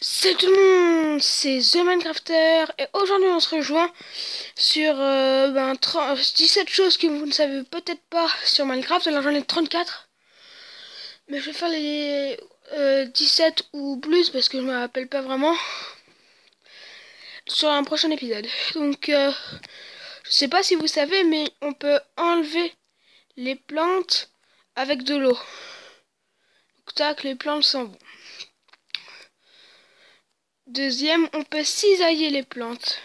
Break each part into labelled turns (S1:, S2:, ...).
S1: Salut tout le monde, c'est The Minecrafter et aujourd'hui on se rejoint sur 17 choses que vous ne savez peut-être pas sur Minecraft. Alors j'en ai 34, mais je vais faire les 17 ou plus parce que je me rappelle pas vraiment sur un prochain épisode. Donc je sais pas si vous savez, mais on peut enlever les plantes avec de l'eau. Donc tac, les plantes s'en vont. Deuxième, on peut cisailler les plantes.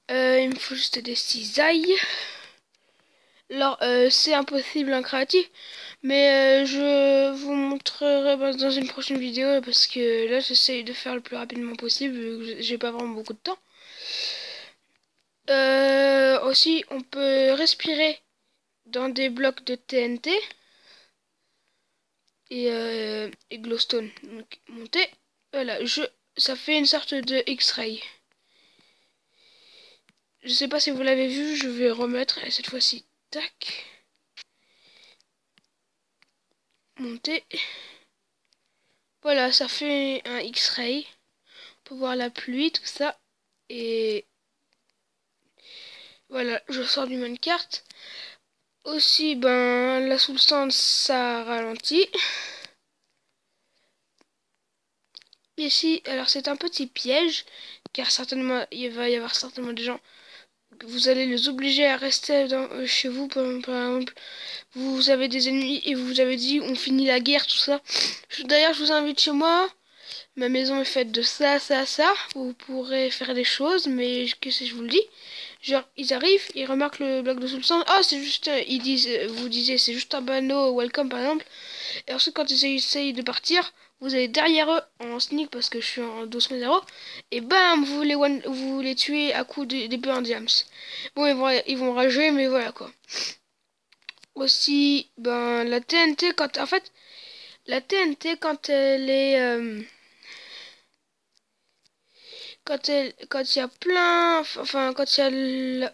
S1: Il me faut juste des cisailles. Alors, c'est impossible en créatif, mais je vous montrerai dans une prochaine vidéo parce que là, j'essaye de faire le plus rapidement possible vu que j'ai pas vraiment beaucoup de temps. Aussi, on peut respirer dans des blocs de TNT et glowstone. Donc, monter. Voilà, ça fait une sorte de X-ray. Je sais pas si vous l'avez vu, je vais remettre cette fois-ci. Tac. Monter. Voilà, ça fait un X-ray. On peut voir la pluie, tout ça. Et voilà, je sors du minecart. Aussi, la substance, ça ralentit. Ici, alors c'est un petit piège, car certainement, il va y avoir certainement des gens. Vous allez les obliger à rester chez vous, par exemple. Vous avez des ennemis et vous avez dit on finit la guerre, tout ça. D'ailleurs, je vous invite chez moi. Ma maison est faite de ça, ça, ça. Vous pourrez faire des choses, mais qu'est-ce que je vous le dis? Genre, ils arrivent, ils remarquent le bloc de substance. Ah, c'est juste, ils disent, vous disiez, c'est juste un panneau welcome par exemple. Et ensuite, quand ils essayent de partir, vous allez derrière eux en sneak parce que je suis en 12.0. Et bam, vous les tuez à coups d'épée en diams. Bon, ils vont rager, mais voilà quoi. Aussi, la TNT, la TNT, quand elle est. Quand il y a quand il y a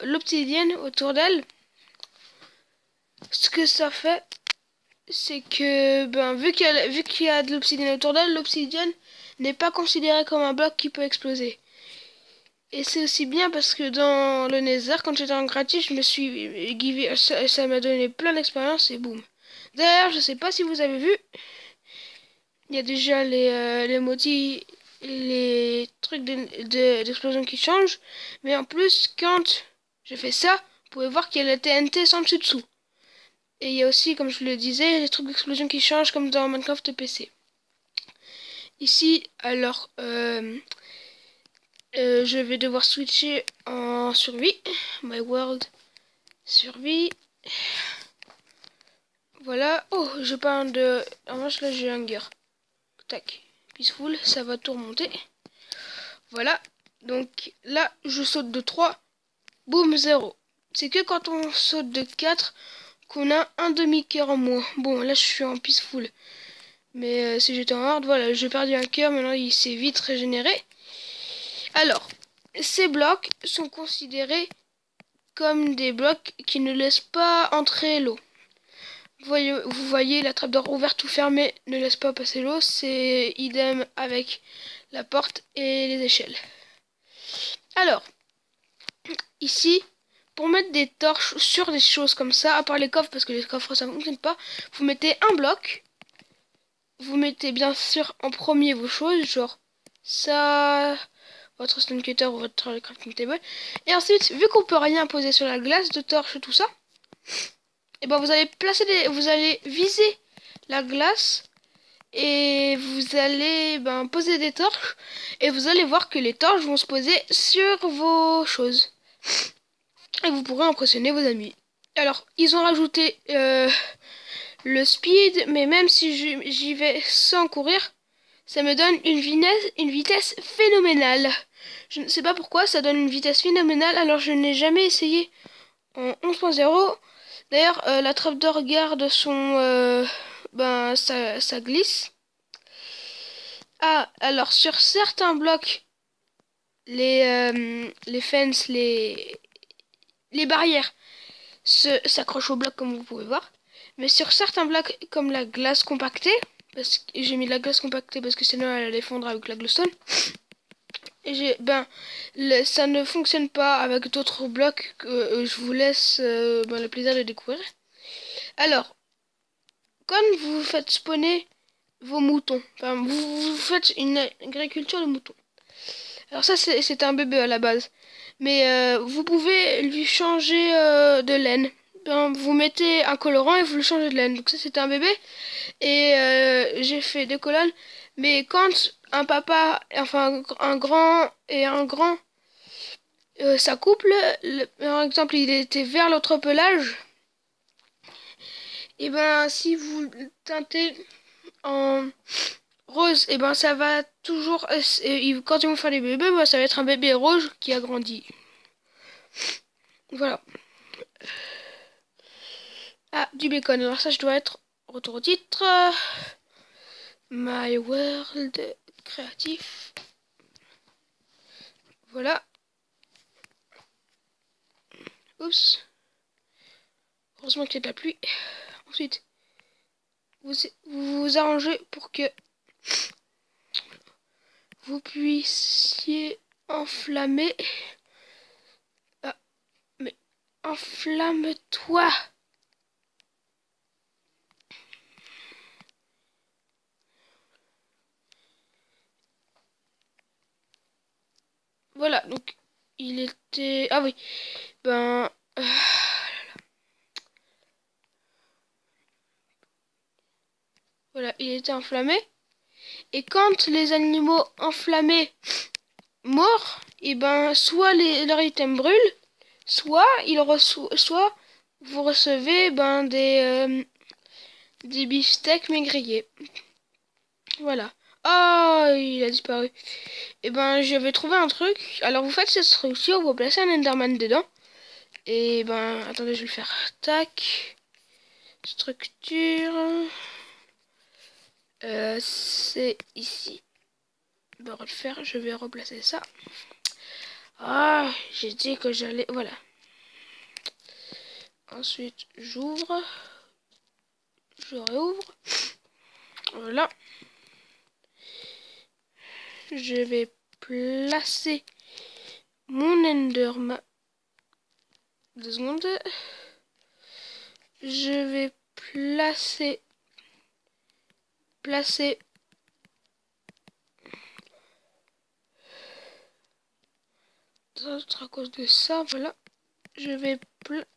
S1: l'obsidienne autour d'elle, ce que ça fait, c'est que, vu qu'il y a de l'obsidienne autour d'elle, l'obsidienne n'est pas considérée comme un bloc qui peut exploser. Et c'est aussi bien parce que dans le Nether, quand j'étais en gratuit, je me suis givé, ça m'a donné plein d'expérience et boum. D'ailleurs, je sais pas si vous avez vu, il y a déjà les motifs, les trucs d'explosion qui changent, mais en plus, quand je fais ça, vous pouvez voir qu'il y a la TNT sans dessous. Et il y a aussi, comme je le disais, les trucs d'explosion qui changent comme dans Minecraft PC. Ici, alors, je vais devoir switcher en survie. My world, survie. Voilà. Oh, je parle de... En revanche, là, j'ai hunger. Tac. Peaceful, ça va tout remonter. Voilà. Donc, là, je saute de 3. Boum, 0. C'est que quand on saute de 4 qu'on a un demi-cœur en moins. Bon, là, je suis en peaceful. Mais si j'étais en hard, voilà, j'ai perdu un cœur. Maintenant, il s'est vite régénéré. Alors, ces blocs sont considérés comme des blocs qui ne laissent pas entrer l'eau. Vous voyez, la trappe d'or ouverte ou fermée ne laisse pas passer l'eau. C'est idem avec la porte et les échelles. Alors, ici, pour mettre des torches sur des choses comme ça, à part les coffres, parce que les coffres ça ne fonctionne pas, vous mettez un bloc. Vous mettez bien sûr en premier vos choses, genre ça, votre stone cutter ou votre crafting table. Et ensuite, vu qu'on peut rien poser sur la glace, de torches, tout ça, et vous allez vous allez viser la glace et vous allez poser des torches et vous allez voir que les torches vont se poser sur vos choses et vous pourrez impressionner vos amis. Alors, ils ont rajouté le speed, mais même si j'y vais sans courir, ça me donne une vitesse phénoménale. Je ne sais pas pourquoi, ça donne une vitesse phénoménale, alors je n'ai jamais essayé en 11.0. D'ailleurs, la trappe d'or garde son... ça glisse. Ah, alors sur certains blocs, les fences, les barrières s'accrochent au bloc comme vous pouvez voir. Mais sur certains blocs, comme la glace compactée, parce que j'ai mis de la glace compactée parce que sinon elle allait fondre avec la glowstone. Et ça ne fonctionne pas avec d'autres blocs que je vous laisse le plaisir de découvrir. Alors, quand vous faites spawner vos moutons, enfin vous faites une agriculture de moutons. Alors ça c'est un bébé à la base, mais vous pouvez lui changer de laine. Vous mettez un colorant et vous le changez de laine. Donc ça c'était un bébé et j'ai fait des colonnes. Mais quand un papa, enfin un grand et un grand s'accouplent, par exemple il était vers l'autre pelage, et ben si vous le teintez en rose, et ben ça va toujours, quand ils vont faire des bébés, ben, ça va être un bébé rouge qui a grandi. Voilà. Ah, du bacon. Alors ça, je dois être retour au titre. My World créatif. Voilà. Oups. Heureusement qu'il y a de la pluie. Ensuite, vous vous arrangez pour que vous puissiez enflammer. Ah, mais enflamme-toi. Voilà, donc il était... Ah oui, ben... voilà, il était enflammé. Et quand les animaux enflammés morts, et ben soit leur item brûle, soit soit vous recevez des beefsteaks mais grillés. Voilà. Oh, il a disparu. Et ben j'avais trouvé un truc. Alors vous faites cette structure, vous placez un Enderman dedans. Et ben attendez, je vais le faire. Tac. Structure. C'est ici. On va refaire, je vais replacer ça. Ah, j'ai dit que j'allais... Voilà. Ensuite, j'ouvre. Je réouvre. Voilà. Je vais placer mon Enderman. 2 secondes. Je vais placer... Ça sera à cause de ça, voilà. Je vais...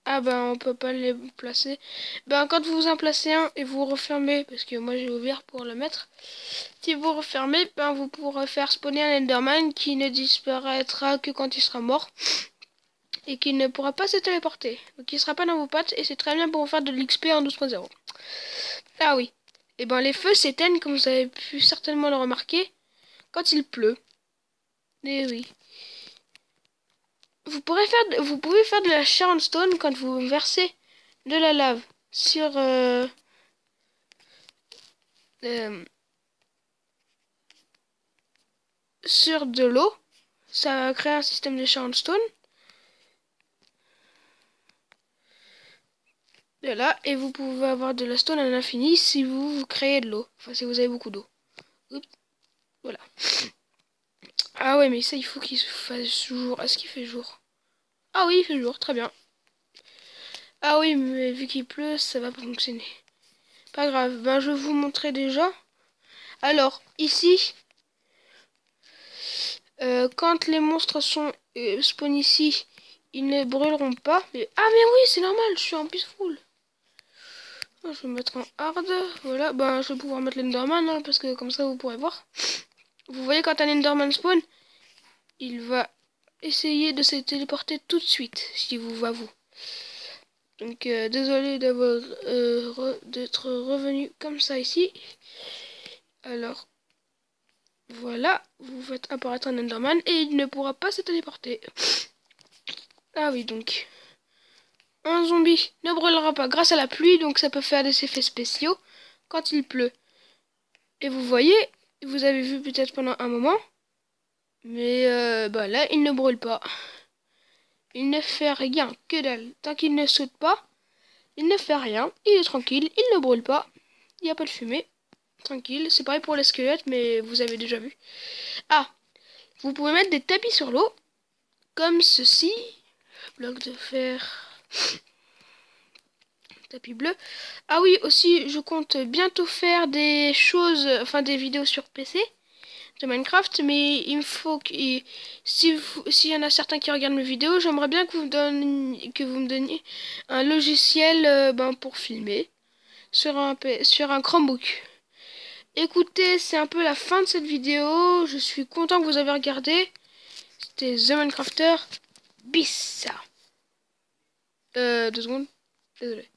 S1: Ah ben, on peut pas les placer. Ben, quand vous en placez un et vous refermez, parce que moi j'ai ouvert pour le mettre. Si vous refermez, ben vous pourrez faire spawner un Enderman qui ne disparaîtra que quand il sera mort. Et qui ne pourra pas se téléporter. Donc il sera pas dans vos pattes et c'est très bien pour faire de l'XP en 12.0. Ah oui. Et ben les feux s'éteignent comme vous avez pu certainement le remarquer quand il pleut. Et oui. Vous pouvez faire de la Sharnstone quand vous versez de la lave sur sur de l'eau. Ça va créer un système de Sharnstone. Voilà, et vous pouvez avoir de la stone à l'infini si vous créez de l'eau. Enfin, si vous avez beaucoup d'eau. Voilà. Ah ouais, mais ça, il faut qu'il se fasse jour. Est-ce qu'il fait jour? Ah oui, il fait jour, très bien. Ah oui, mais vu qu'il pleut, ça va pas fonctionner. Pas grave, ben je vais vous montrer déjà. Alors, ici, quand les monstres sont spawn ici, ils ne brûleront pas. Mais... Ah mais oui, c'est normal, je suis en peaceful. Je vais mettre en hard. Voilà, ben je vais pouvoir mettre l'Enderman, hein, parce que comme ça vous pourrez voir. Vous voyez, quand un Enderman spawn, il va essayer de se téléporter tout de suite, si vous va vous. Donc désolé d'avoir d'être revenu comme ça ici. Alors voilà, vous faites apparaître un Enderman et il ne pourra pas se téléporter. Ah oui, donc un zombie ne brûlera pas grâce à la pluie, donc ça peut faire des effets spéciaux quand il pleut. Et vous voyez, vous avez vu peut-être pendant un moment, mais bah là il ne brûle pas. Il ne fait rien, que dalle. Tant qu'il ne saute pas, il ne fait rien, il est tranquille, il ne brûle pas, il n'y a pas de fumée. tranquille. C'est pareil pour les squelettes, mais vous avez déjà vu. Ah, vous pouvez mettre des tapis sur l'eau, comme ceci. Bloc de fer, tapis bleu. Ah oui, aussi, je compte bientôt faire des choses, enfin des vidéos sur PC de Minecraft, mais il me faut que s'il y en a certains qui regardent mes vidéos, j'aimerais bien que vous me donniez un logiciel pour filmer sur un Chromebook. Écoutez, c'est un peu la fin de cette vidéo. Je suis content que vous avez regardé. C'était The Minecrafter. Bis. 2 secondes. Désolé.